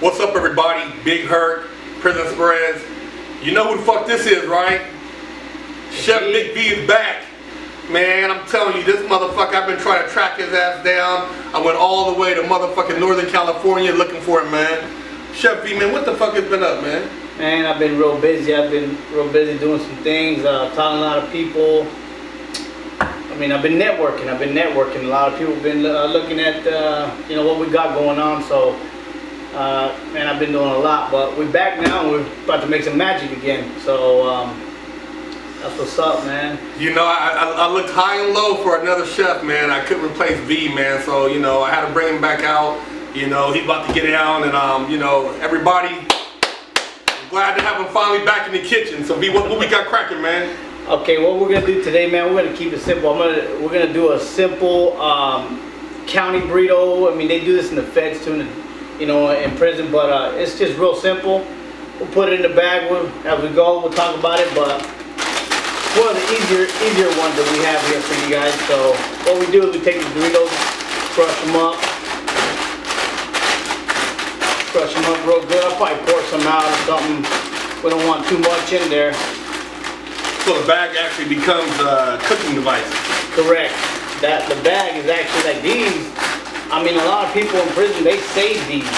What's up, everybody? Big Hurt, Prison Spreads. You know who the fuck this is, right? Chef Big V is back. Man, I'm telling you, this motherfucker, I've been trying to track his ass down. I went all the way to motherfucking Northern California looking for him, man. Chef V, man, what the fuck has been up, man? Man, I've been real busy. I've been real busy doing some things, telling a lot of people. I mean, I've been networking. A lot of people have been looking at, what we got going on. So, man, I've been doing a lot. But we're back now, and we're about to make some magic again. So, that's what's up, man. You know, I looked high and low for another chef, man. I couldn't replace V, man. So, you know, I had to bring him back out. You know, he's about to get it out, and, you know, everybody, I'm glad to have him finally back in the kitchen. So, V, what we got cracking, man? Okay, what we're gonna do today, man, we're gonna keep it simple. We're gonna do a simple county burrito. I mean, they do this in the feds too, in prison, but it's just real simple. We'll put it in the bag as we go. We'll talk about it, but it's one of the easier ones that we have here for you guys. So what we do is we take the burritos, crush them up real good. I'll probably pour some out or something. We don't want too much in there. So the bag actually becomes a cooking device. Correct. The bag is actually like these. I mean, a lot of people in prison, they save these.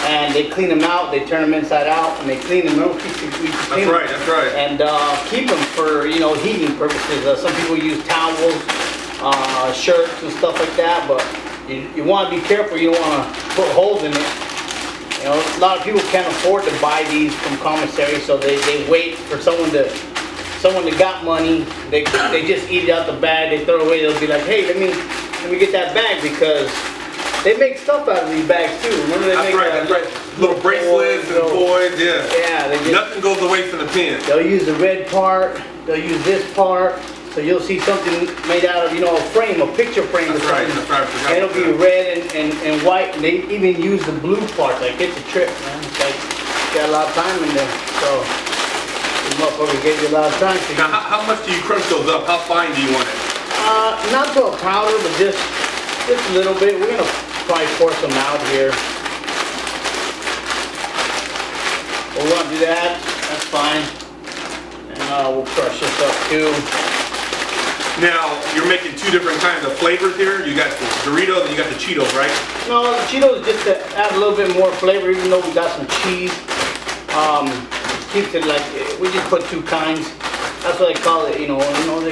And they clean them out, they turn them inside out, and they clean them. That's right. And keep them for, heating purposes. Some people use towels, shirts and stuff like that, but you want to be careful. You don't want to put holes in it. You know, a lot of people can't afford to buy these from commissary, so they wait for someone that got money. They just eat it out the bag. They throw it away. They'll be like, hey, let me get that bag, because they make stuff out of these bags too. Remember they that's right. Little bracelets and toys, yeah. Yeah, nothing goes to waste in the pen. They'll use the red part. They'll use this part. So you'll see something made out of, a frame, a picture frame. That's right. And it'll be red and white. And they even use the blue parts. Like, it's a trip, man. It's like, got a lot of time in there. So this motherfucker gave you a lot of time. Now, how much do you crunch those up? How fine do you want it? Not to a powder, but just a little bit. We're gonna probably pour some out here. We're gonna do that. That's fine. And we'll crush this up too. Now, you're making two different kinds of flavors here. You got the Doritos and you got the Cheetos, right? No, the Cheetos just to add a little bit more flavor, even though we got some cheese. Keeps it like, we just put two kinds. That's what they call it, they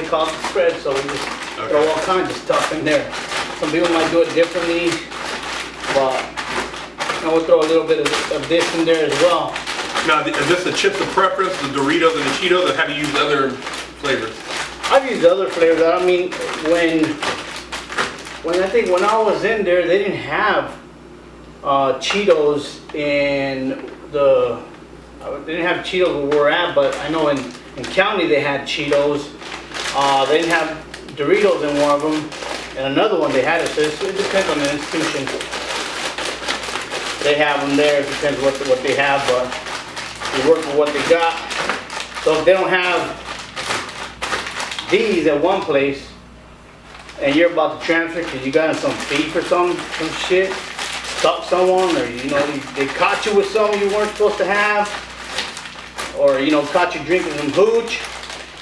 call it spread, so we just throw all kinds of stuff in there. Some people might do it differently, but we'll throw a little bit of this in there as well. Now, is this the chips of preference, the Doritos and the Cheetos, or have you used other flavors? I've used other flavors. I mean, when I was in there, they didn't have Cheetos in the. They didn't have Cheetos where we're at, but I know in county they had Cheetos. They didn't have Doritos in one of them, and another one they had it. So it depends on the institution. They have them there. It depends what they have, but we work with what they got. So if they don't have these at one place, and you're about to transfer because you got in some beef or some shit, stuck someone, or they caught you with something you weren't supposed to have, or caught you drinking some hooch,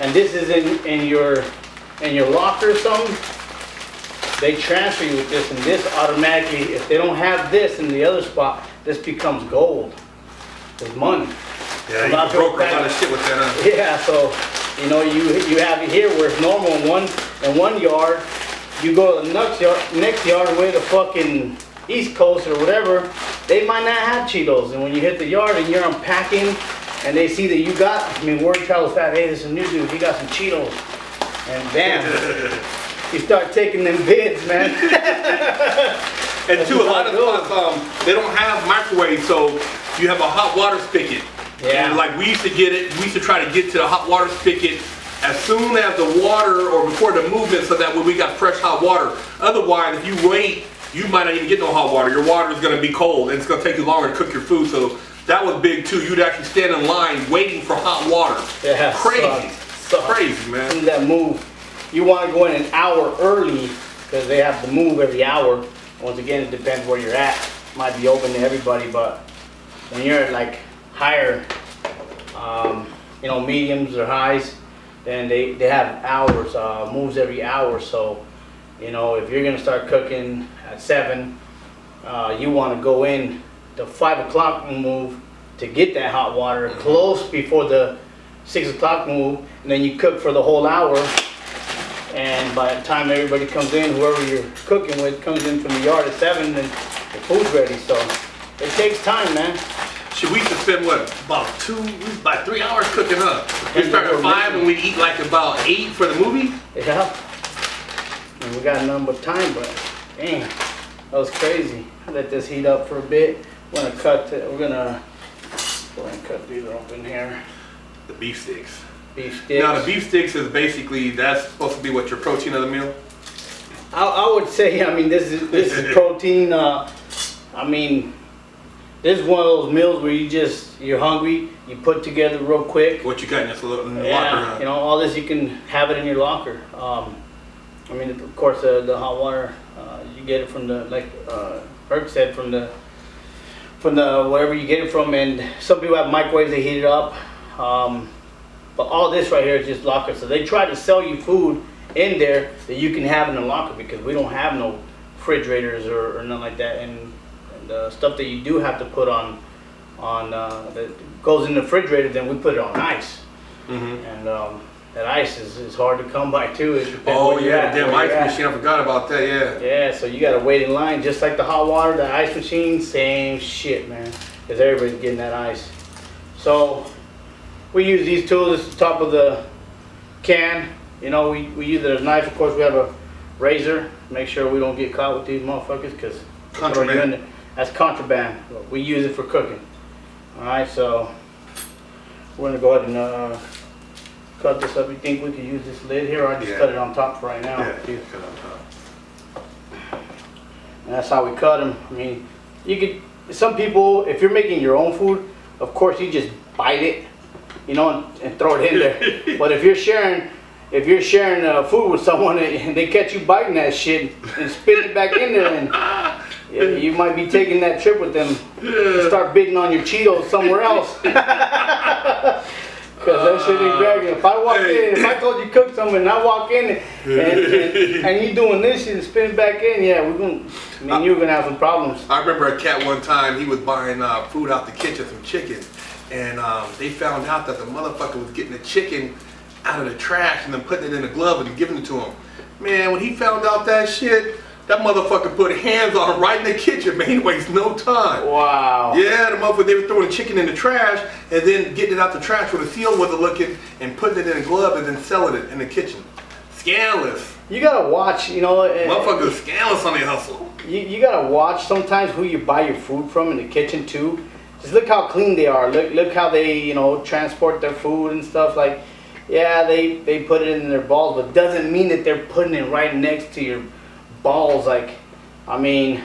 and this is in your locker or something, they transfer you with this, and this automatically, if they don't have this in the other spot, this becomes gold. It's money. Yeah, you can broker a lot of shit with that, huh? Yeah, so you have it here where it's normal in one yard. You go to the next yard where the fucking East Coast or whatever, they might not have Cheetos. And when you hit the yard and you're unpacking and they see that you got, word travels fast, hey, this is a new dude, he got some Cheetos. And bam, you start taking them bids, man. And too, a lot of times they don't have microwaves, so you have a hot water spigot. Yeah. And like we used to try to get to the hot water spigot as soon as the water or before the movement, so that way we got fresh hot water. Otherwise, if you wait, you might not even get no hot water. Your water is going to be cold, and it's going to take you longer to cook your food. So that was big too. You'd actually stand in line waiting for hot water. Yeah, crazy, crazy, man. That move. You want to go in an hour early, because they have to move every hour. Once again, it depends where you're at. Might be open to everybody, but when you're at like higher, you know, mediums or highs, then they have hours, moves every hour. So, you know, if you're gonna start cooking at 7, you want to go in the 5 o'clock move to get that hot water close before the 6 o'clock move, and then you cook for the whole hour. And by the time everybody comes in, whoever you're cooking with comes in from the yard at 7, then the food's ready. So it takes time, man. Should we just spend what, about 3 hours cooking up? We start at 5 and we eat like about 8 for the movie? Yeah. And we got none but time, but dang, that was crazy. Let this heat up for a bit. We're gonna cut these open here. The beef sticks. Beef sticks. Now the beef sticks is basically, that's supposed to be what your protein of the meal? I would say, I mean, this is protein. I mean, this is one of those meals where you're hungry, you put together real quick. What you got in this little locker? Yeah, you know, all this, you can have it in your locker. I mean, of course, the hot water, you get it from the, like Herc said, from the wherever you get it from. And some people have microwaves, they heat it up. But all this right here is just locker. So they try to sell you food in there that you can have in the locker, because we don't have no refrigerators or nothing like that. And the stuff that you do have to put on that goes in the refrigerator, then we put it on ice. Mm-hmm. And that ice is hard to come by too. It depends oh yeah, the damn ice machine, I forgot about that, yeah. Yeah, so you gotta wait in line, just like the hot water, the ice machine, same shit, man. Because everybody's getting that ice. So we use these tools. This is the top of the can. You know, we use it as a knife. Of course, we have a razor. Make sure we don't get caught with these motherfuckers, because contraband. That's contraband. We use it for cooking. All right, so we're gonna go ahead and cut this up. You think we could use this lid here, or I just cut it on top for right now? Yeah, cut on top. And that's how we cut them. I mean, you could. Some people, if you're making your own food, of course you just bite it, you know, and throw it in there. But if you're sharing food with someone and they catch you biting that shit and spitting it back in there, and you might be taking that trip with them and start bidding on your Cheetos somewhere else. Because that shit ain't dragging. If I walk in, if I told you cook something and I walk in and you doing this shit and spitting back in, yeah, you're gonna have some problems. I remember a cat one time, he was buying food out the kitchen, some chicken, and they found out that the motherfucker was getting the chicken out of the trash and then putting it in a glove and giving it to him. Man, when he found out that shit, that motherfucker put hands on him right in the kitchen, man. He wastes no time. Wow. Yeah, the motherfucker, they were throwing the chicken in the trash and then getting it out the trash where the seal wasn't looking and putting it in a glove and then selling it in the kitchen. Scandalous. You gotta watch, you know. Motherfuckers scandalous on their hustle. You gotta watch sometimes who you buy your food from in the kitchen too. Just look how clean they are. Look how they, you know, transport their food and stuff. Like, yeah, they put it in their balls, but doesn't mean that they're putting it right next to your balls. Like, I mean,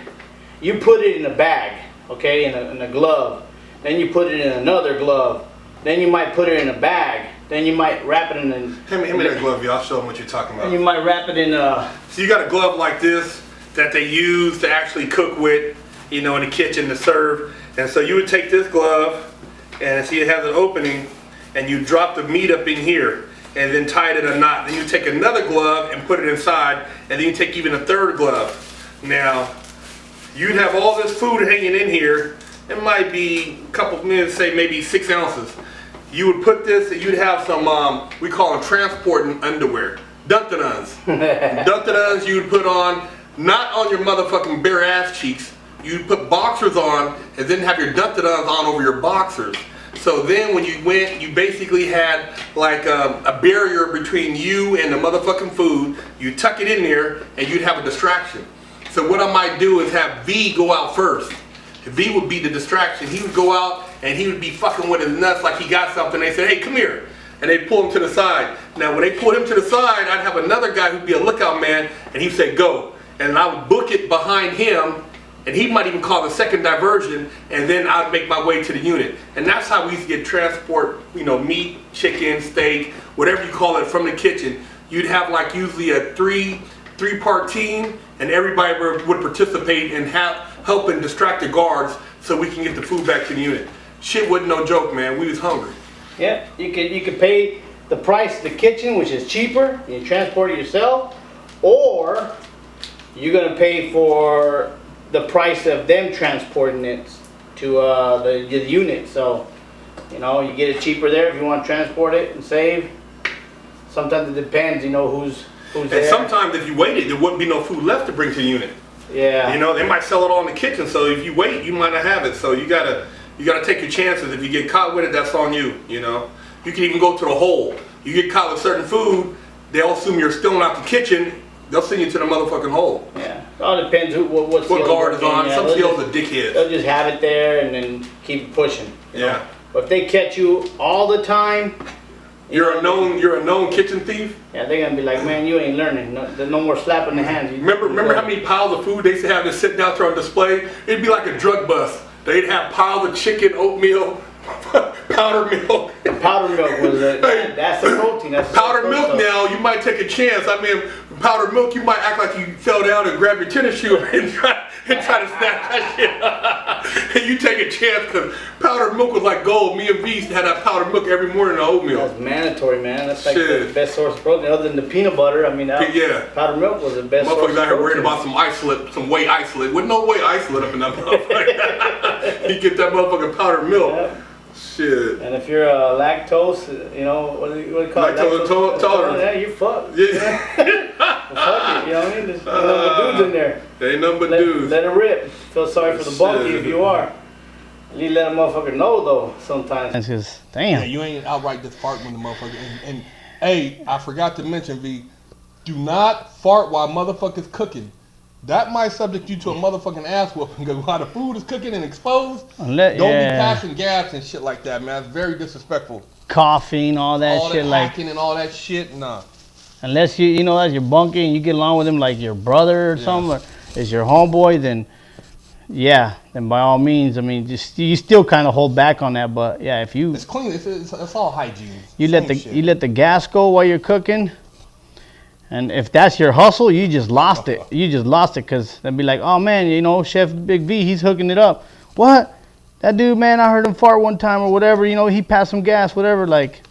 you put it in a bag, okay, in a glove, then you put it in another glove, then you might put it in a bag, then you might wrap it in Hand me that glove, y'all. I'll show them what you're talking about. And you might wrap it in So you got a glove like this that they use to actually cook with, you know, in the kitchen to serve. And so you would take this glove, and see it has an opening, and you drop the meat up in here and then tie it in a knot. Then you take another glove and put it inside, and then you take even a third glove. Now, you'd have all this food hanging in here. It might be a couple minutes, say maybe 6 ounces. You would put this, and you'd have some, we call them transporting underwear. Dun-dun-duns. Dun-dun-duns you would put on, not on your motherfucking bare ass cheeks. You'd put boxers on, and then have your dun-dun-duns on over your boxers. So then when you went, you basically had like a barrier between you and the motherfucking food. You tuck it in there and you'd have a distraction. So what I might do is have V go out first. V would be the distraction. He would go out and he would be fucking with his nuts like he got something. They said, hey, come here. And they pull him to the side. Now when they pulled him to the side, I'd have another guy who'd be a lookout man, and he'd say, go. And I would book it behind him, and he might even call the second diversion, and then I'd make my way to the unit. And that's how we used to get transport, you know, meat, chicken, steak, whatever you call it, from the kitchen. You'd have like usually a three 3-part team, and everybody would participate and help and distract the guards so we can get the food back to the unit. Shit wasn't no joke, man. We was hungry. Yeah, you could pay the price of the kitchen, which is cheaper, and you transport it yourself, or you're gonna pay for the price of them transporting it to the unit. So, you know, you get it cheaper there if you want to transport it and save. Sometimes it depends, you know, who's there. And sometimes if you waited, there wouldn't be no food left to bring to the unit. Yeah. You know, they might sell it all in the kitchen, so if you wait, you might not have it. So you gotta take your chances. If you get caught with it, that's on you, you know. You can even go to the hole. You get caught with certain food, they'll assume you're stealing out the kitchen, they'll send you to the motherfucking hole. Yeah. It all depends what guard is on. Yeah, some CEO's a dickhead. They'll just have it there and then keep pushing. Yeah. Know? But if they catch you all the time, you're a known kitchen thief. Yeah, they're gonna be like, man, you ain't learning. There's no more slapping the hands. Remember how many piles of food they used to have to sit down there on display? It'd be like a drug bust. They'd have piles of chicken, oatmeal, powder milk. Powder milk was that's the protein. That's powder milk now, you might take a chance. I mean, powder milk, you might act like you fell down and grab your tennis shoe and try to snatch that shit. And you take a chance because powdered milk was like gold. Me and V used to have that powdered milk every morning in oatmeal. That's mandatory, man. That's like the best source of protein other than the peanut butter. I mean, powdered milk was the best source of protein. Motherfuckers out here worried about some isolate, some whey isolate. With no whey isolate up in that motherfucker. You get that motherfucking powdered milk. Yep. Shit. And if you're lactose, you know, what do you call it? Lactose tolerant. Yeah, you're fucked. Yeah. Fuck it, you know what I mean? There's no dudes in there. There ain't nothing but dudes. Let it rip. Feel sorry for the bunkie if you are. At least let a motherfucker know though sometimes. It's just, damn. Yeah, you ain't outright just fart when the motherfucker. And hey, I forgot to mention, V, do not fart while motherfuckers cooking. That might subject you to a motherfucking ass whooping because while the food is cooking and exposed, don't be passing gas and shit like that, man. It's very disrespectful. Coughing, all that shit, like hacking and all that shit, nah. Unless you know that's your bunkie and you get along with him like your brother or something, or is your homeboy, then then by all means, I mean, just you still kind of hold back on that. But yeah, if you it's clean, it's all hygiene. You let the gas go while you're cooking. And if that's your hustle, you just lost it. You just lost it because they'll be like, oh man, you know, Chef Big V, he's hooking it up. What? That dude, man, I heard him fart one time or whatever, you know, he passed some gas, whatever, like.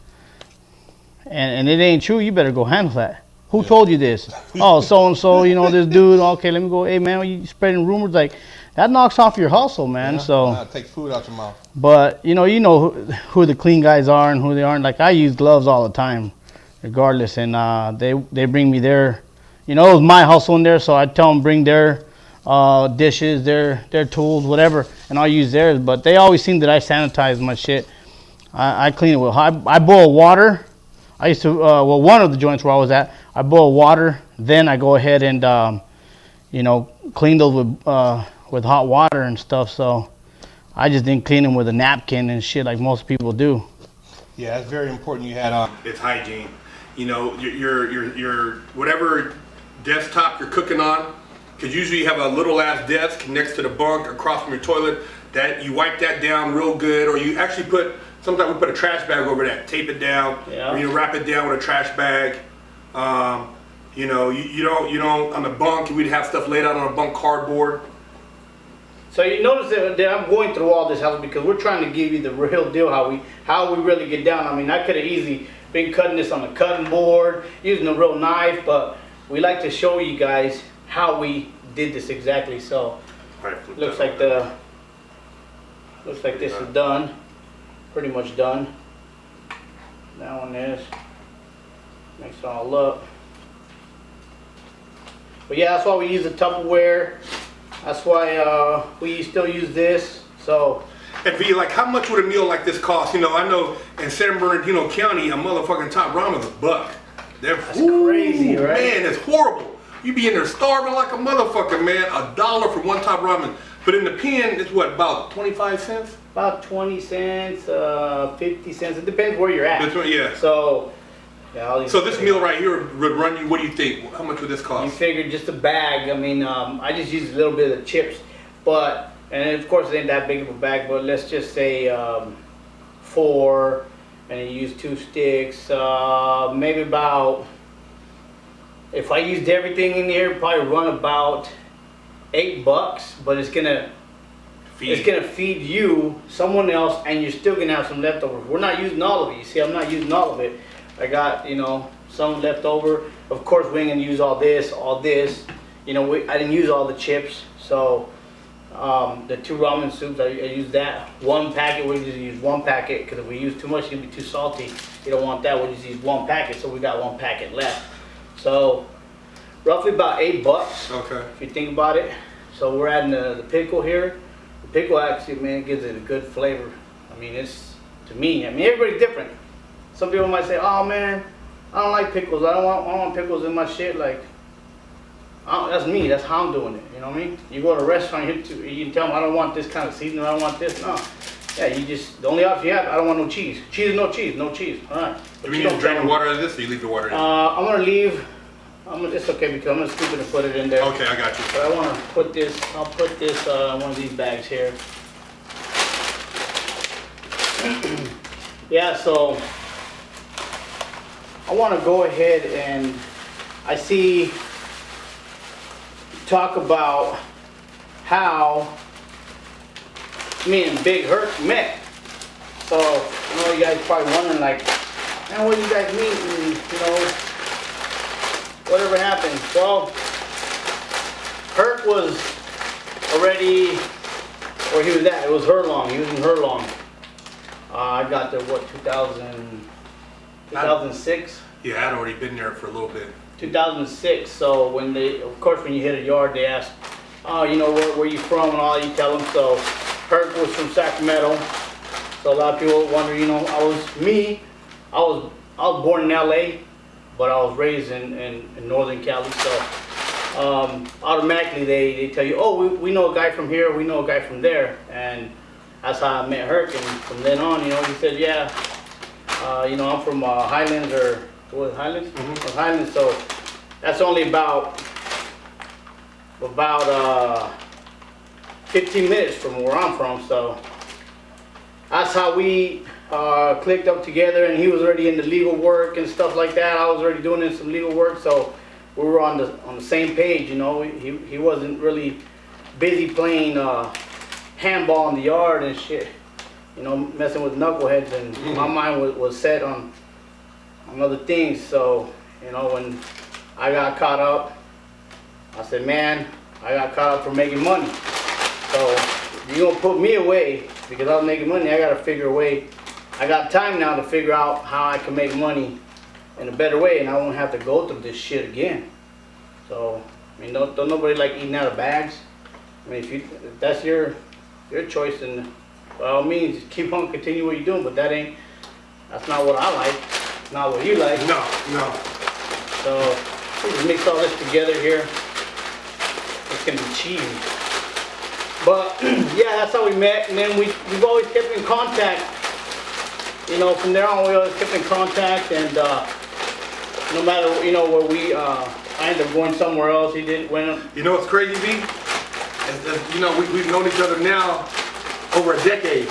And it ain't true, you better go handle that. Who told you this? Oh, so-and-so, you know, this dude, okay, let me go, hey man, you spreading rumors, like, that knocks off your hustle, man, so. Take food out your mouth. But, you know who the clean guys are and who they aren't. Like, I use gloves all the time. Regardless, and they bring me their, you know, it was my hustle in there, so I tell them bring their dishes, their tools, whatever, and I'll use theirs. But they always seem that I sanitize my shit. I clean it with I boil water. I used to one of the joints where I was at, I boil water, then I go ahead and you know, clean those with hot water and stuff. So I just didn't clean them with a napkin and shit like most people do. Yeah, it's very important you had it's hygiene. You know, your whatever desktop you're cooking on, because usually you have a little ass desk next to the bunk across from your toilet, that you wipe that down real good, or you actually sometimes we put a trash bag over that, tape it down, or you wrap it down with a trash bag. You know, you don't on the bunk, we'd have stuff laid out on a bunk cardboard. So you notice that I'm going through all this house because we're trying to give you the real deal, how we really get down. I mean, I could have easily been cutting this on the cutting board, using a real knife, but we like to show you guys how we did this exactly. So looks like this is done, pretty much done. That one is, mix it all up. But yeah, that's why we use the Tupperware. That's why we still use this. So. And be like, how much would a meal like this cost? You know, I know in San Bernardino County, a motherfucking top ramen's $1. That's crazy, right? Man, it's horrible. You be in there starving like a motherfucker, man. $1 for one top ramen. But in the pen, it's what, about 25 cents? About 20 cents, 50 cents. It depends where you're at. Yeah. So, so this meal right here would run you, what do you think? How much would this cost? You figure just a bag. I mean, I just use a little bit of the chips. But, and of course it ain't that big of a bag, but let's just say 4, and you use 2 sticks, maybe about if I used everything in here, it'd probably run about $8, but it's gonna feed you, someone else, and you're still gonna have some leftovers. We're not using all of it. You see, I'm not using all of it. I got, you know, some left over. Of course, we ain't gonna use all this. You know, I didn't use all the chips, so the 2 ramen soups, I used that. 1 packet, we just use 1 packet, because if we use too much, it's gonna be too salty. You don't want that, we just use 1 packet, so we got 1 packet left. So, roughly about $8, Okay. if you think about it. So we're adding the pickle here. The pickle actually, man, gives it a good flavor. I mean, it's, to me, I mean, everybody's different. Some people might say, oh man, I don't like pickles, I don't want pickles in my shit, like, that's me, that's how I'm doing it, you know what I mean? You go to a restaurant, you can tell them, I don't want this kind of seasoning, I don't want this, no. Yeah, you just, the only option you have, I don't want no cheese. Cheese, no cheese, no cheese, alright. Do you drain the water out of this, or you leave the water in? I'm gonna leave, it's okay because I'm gonna scoop it and put it in there. Okay, I got you. But I wanna put this, I'll put this in one of these bags here. Yeah, so, I wanna go ahead and, I see, talk about how me and Big Hurt met. So, I know you guys probably wondering like, man, what did you guys meet and, you know, whatever happened. Well, Hurt was already where he was at. It was Hurlong. He was in Hurlong. I got there, what, 2006? Yeah, I'd already been there for a little bit. 2006. So when they, of course, when you hit a yard, they ask, oh, you know, where you from and all. You tell them. So Hurt was from Sacramento. So a lot of people wonder, you know, I was born in LA, but I was raised in Northern Cali. So automatically they tell you, oh, we know a guy from here, we know a guy from there, and that's how I met Hurt. And from then on, you know, he said, yeah, you know, I'm from Highlands, or what, Highlands? Mm-hmm. From Highlands. So that's only about 15 minutes from where I'm from. So that's how we clicked up together, and he was already in the legal work and stuff like that. I was already doing some legal work, so we were on the same page. You know, he wasn't really busy playing handball in the yard and shit, you know, messing with knuckleheads, and my mind was set on other things. So, you know, when I got caught up, I said, man, I got caught up for making money. So you're gonna put me away because I was making money. I gotta figure a way. I got time now to figure out how I can make money in a better way, and I won't have to go through this shit again. So, I mean, don't nobody like eating out of bags. I mean, if that's your choice, then by all means, keep on, continue what you're doing. But that's not what I like. It's not what you like. No. So we just mix all this together here. It's gonna be cheesy. But yeah, that's how we met, and then we've always kept in contact. You know, from there on, we always kept in contact, and no matter, you know, where I ended up going somewhere else. He didn't win. You know what's crazy, B? You know, we've known each other now over a decade.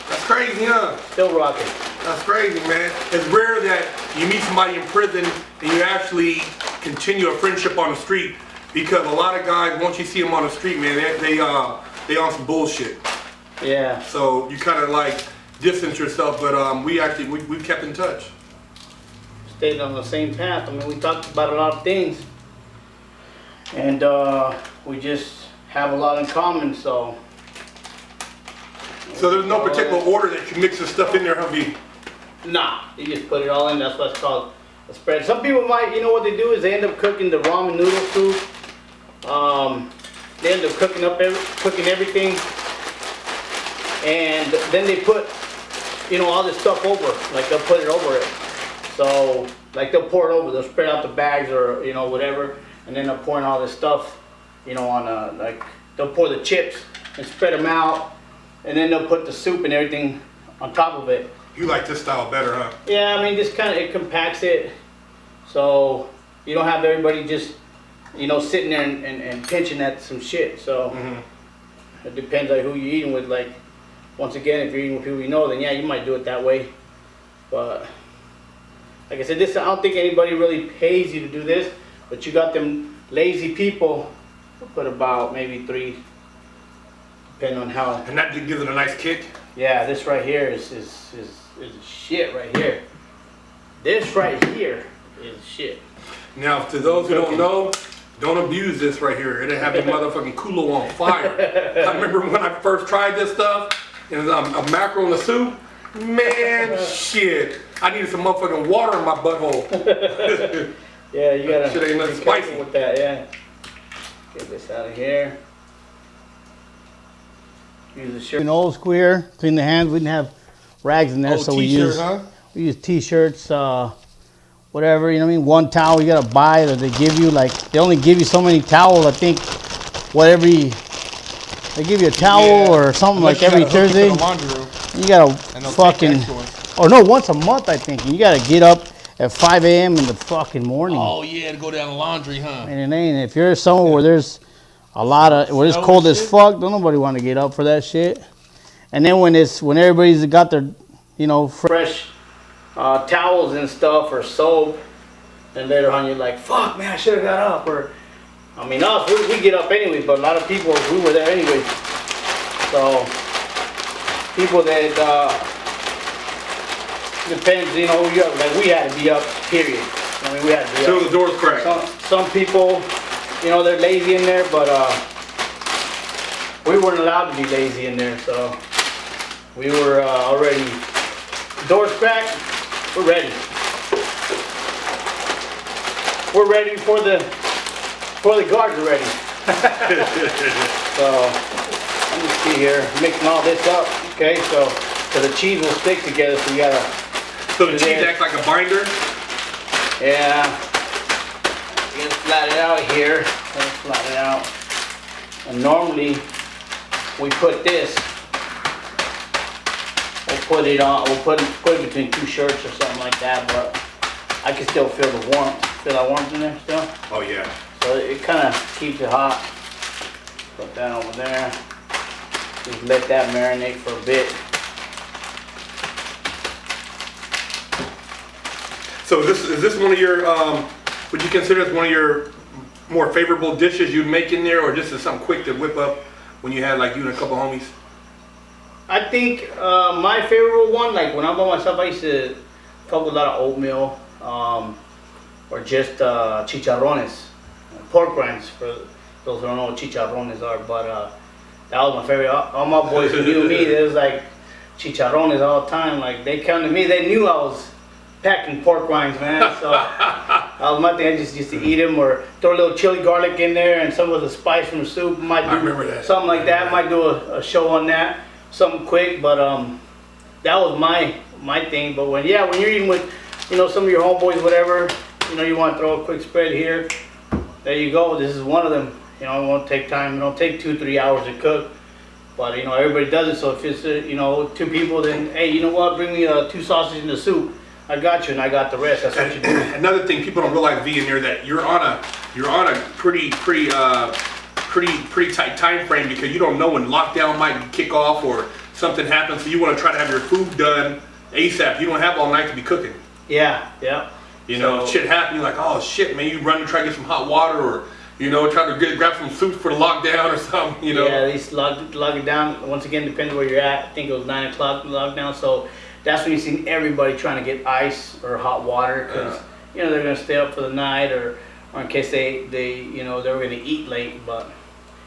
That's crazy, huh? Still rocking. That's crazy, man. It's rare that you meet somebody in prison and you actually continue a friendship on the street, because a lot of guys, once you see them on the street, man, they on some bullshit. Yeah. So you kind of like distance yourself, but we've kept in touch. Stayed on the same path. I mean, we talked about a lot of things, and we just have a lot in common. So there's no particular order that you mix the stuff in there, huh, B? Nah, you just put it all in. That's what's called a spread. Some people might, you know what they do is they end up cooking the ramen noodle soup. They end up cooking everything, and then they put, you know, all this stuff over. Like they'll put it over it. So like they'll pour it over. They'll spread out the bags, or you know, whatever, and then they're pouring all this stuff, you know, on like they'll pour the chips and spread them out, and then they'll put the soup and everything on top of it. You like this style better, huh? Yeah, I mean, just kind of, it compacts it, so you don't have everybody just, you know, sitting there and pinching at some shit. So it depends on who you're eating with. Like, once again, if you're eating with people you know, then yeah, you might do it that way. But like I said, I don't think anybody really pays you to do this. But you got them lazy people, we'll put about maybe 3, depending on how. And that gives it a nice kick. Yeah, this right here is shit right here. This right here is shit. Now, to those who don't know, don't abuse this right here. It'll have your motherfucking culo on fire. I remember when I first tried this stuff, and a mackerel in the soup. Man, shit. I needed some motherfucking water in my butthole. Yeah, you gotta shit ain't nothing be careful spicy with that, yeah. Get this out of here. Use a shirt. An old square, clean the hands. We didn't have rags in there, so we use t-shirts, whatever, you know what I mean? One towel you gotta buy that they give you, like they only give you so many towels, I think, they give you a towel or something like every Thursday. You gotta fucking, or no, once a month I think. And you gotta get up at 5 a.m. in the fucking morning. Oh yeah, to go down the laundry, huh? And it ain't, if you're somewhere where there's a lot of, where it's cold as fuck, don't nobody want to get up for that shit. And then when everybody's got their, you know, fresh towels and stuff or soap, and later on you're like, fuck man, I should have got up. Or, I mean, us, we get up anyway, but a lot of people, we were there anyway. So, people that, depends, you know, like we had to be up, period. I mean, we had to be Till up. the door's cracked. Some people, you know, they're lazy in there, but we weren't allowed to be lazy in there, so we were already, doors cracked, we're ready. We're ready before the guards are ready. So, let me see here, mixing all this up, okay, so the cheese will stick together, so you gotta. So the cheese acts like a binder? Yeah. You gotta flat it out here. Let's flat it out. And normally, we put this. We'll put it on. We'll put it between 2 shirts or something like that. But I can still feel the warmth. Feel that warmth in there still. Oh yeah. So it kind of keeps it hot. Put that over there. Just let that marinate for a bit. So is this one of your, would you consider this one of your more favorable dishes you'd make in there, or just as something quick to whip up when you had like you and a couple homies? I think my favorite one, like when I'm by myself, I used to cook a lot of oatmeal, or just chicharrones, pork rinds, for those who don't know what chicharrones are, but that was my favorite. All my boys who knew me, they was like chicharrones all the time. Like they come to me, they knew I was packing pork rinds, man. So that was my thing. I just used to eat them, or throw a little chili garlic in there and some of the spice from the soup. Might do I remember that. Something like that. Might do a show on that, something quick. But that was my thing. But when you're eating with, you know, some of your homeboys, whatever, you know, you want to throw a quick spread here. There you go. This is one of them. You know, it won't take time. It don't take 2-3 hours to cook. But you know, everybody does it. So if it's you know, 2 people, then hey, you know what? Bring me 2 sausages in the soup. I got you, and I got the rest. That's what you do. Another thing people don't realize, V, in there, that you're on a pretty tight time frame, because you don't know when lockdown might kick off or something happens. So you want to try to have your food done ASAP. You don't have all night to be cooking. Yeah. You know, shit happen. You're like, oh shit, man. You run to try to get some hot water, or you know, try to grab some soup for the lockdown or something. You know. Yeah, at least log it down. Once again, depends where you're at. I think it was 9 o'clock lockdown, so. That's when you see everybody trying to get ice or hot water, because you know they're gonna stay up for the night, or in case they you know they were gonna eat late. But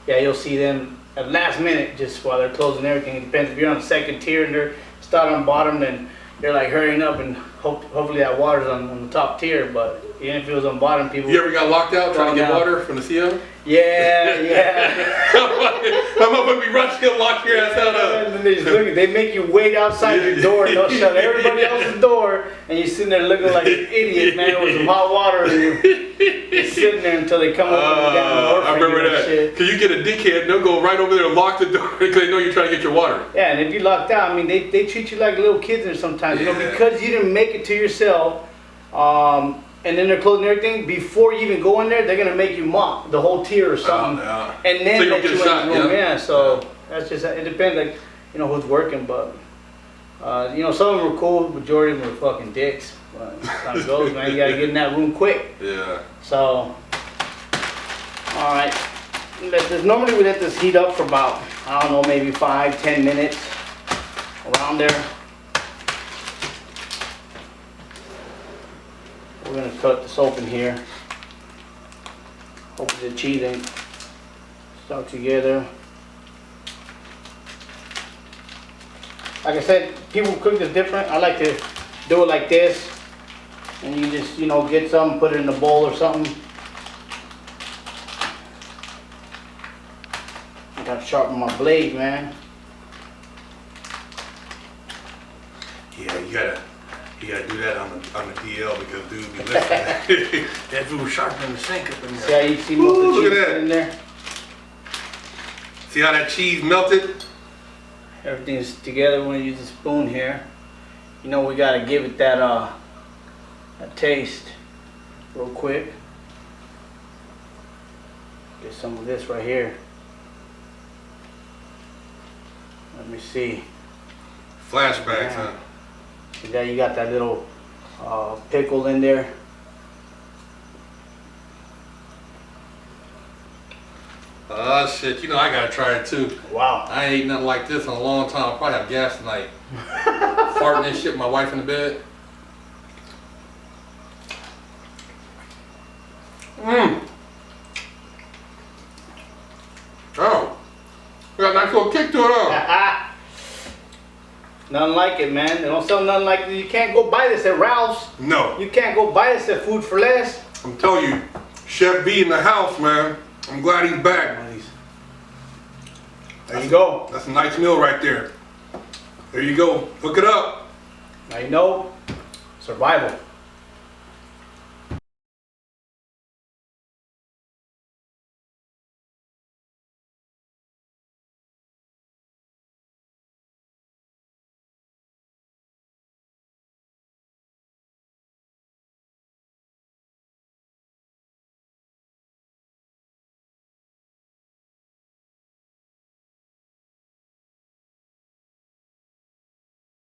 yeah, you'll see them at last minute just while they're closing everything. It depends if you're on the second tier and they're starting on bottom, then they're like hurrying up and hopefully that water's on the top tier. But even if it was on bottom, people. You ever got locked out trying to get water from the CO? Yeah. I'm gonna be rushing to lock your ass out up. And then they just look, they make you wait outside your door, and they'll shut everybody else's door, and you're sitting there looking like an idiot, man, with some hot water, and you're sitting there until they come over down. I remember that. Because you get a dickhead, they'll go right over there and lock the door because they know you're trying to get your water. Yeah, and if you're locked out, I mean, they treat you like little kids there sometimes, you know, because you didn't make it to yourself. And then they're closing everything. Before you even go in there, they're gonna make you mop the whole tier or something, and then so let you in the room. Yeah, so that's just, it depends, like, you know, who's working, but you know, some of them were cool. Majority of them were fucking dicks. But that's how it goes, man. You gotta get in that room quick. Yeah. So Alright. Normally we let this heat up for about, I don't know, maybe 5-10 minutes. Around there. We're gonna cut this open here. Hopefully the cheese ain't stuck together. Like I said, people cook this different. I like to do it like this. And you just, you know, get some, put it in a bowl or something. I gotta sharpen my blade, man. Yeah, you gotta do that on the DL because dude be listening. That dude was sharpening the sink up in there. See how you see most of the look cheese at that. in there? See how that cheese melted? Everything's together. We're gonna use a spoon here. You know, we gotta give it that a taste real quick. Get some of this right here. Let me see. Flashbacks, huh? See that you got that little pickle in there. Oh shit, you know I gotta try it too. Wow. I ain't ate nothing like this in a long time. I'll probably have gas tonight. Farting and shit with my wife in the bed. Oh. We got a nice little kick to it, huh? Nothing like it, man. They don't sell nothing like it. You can't go buy this at Ralph's. No. You can't go buy this at Food for Less. I'm telling you, Chef B in the house, man. I'm glad he's back. There you go. That's a nice meal right there. There you go. Hook it up. Now you know, survival.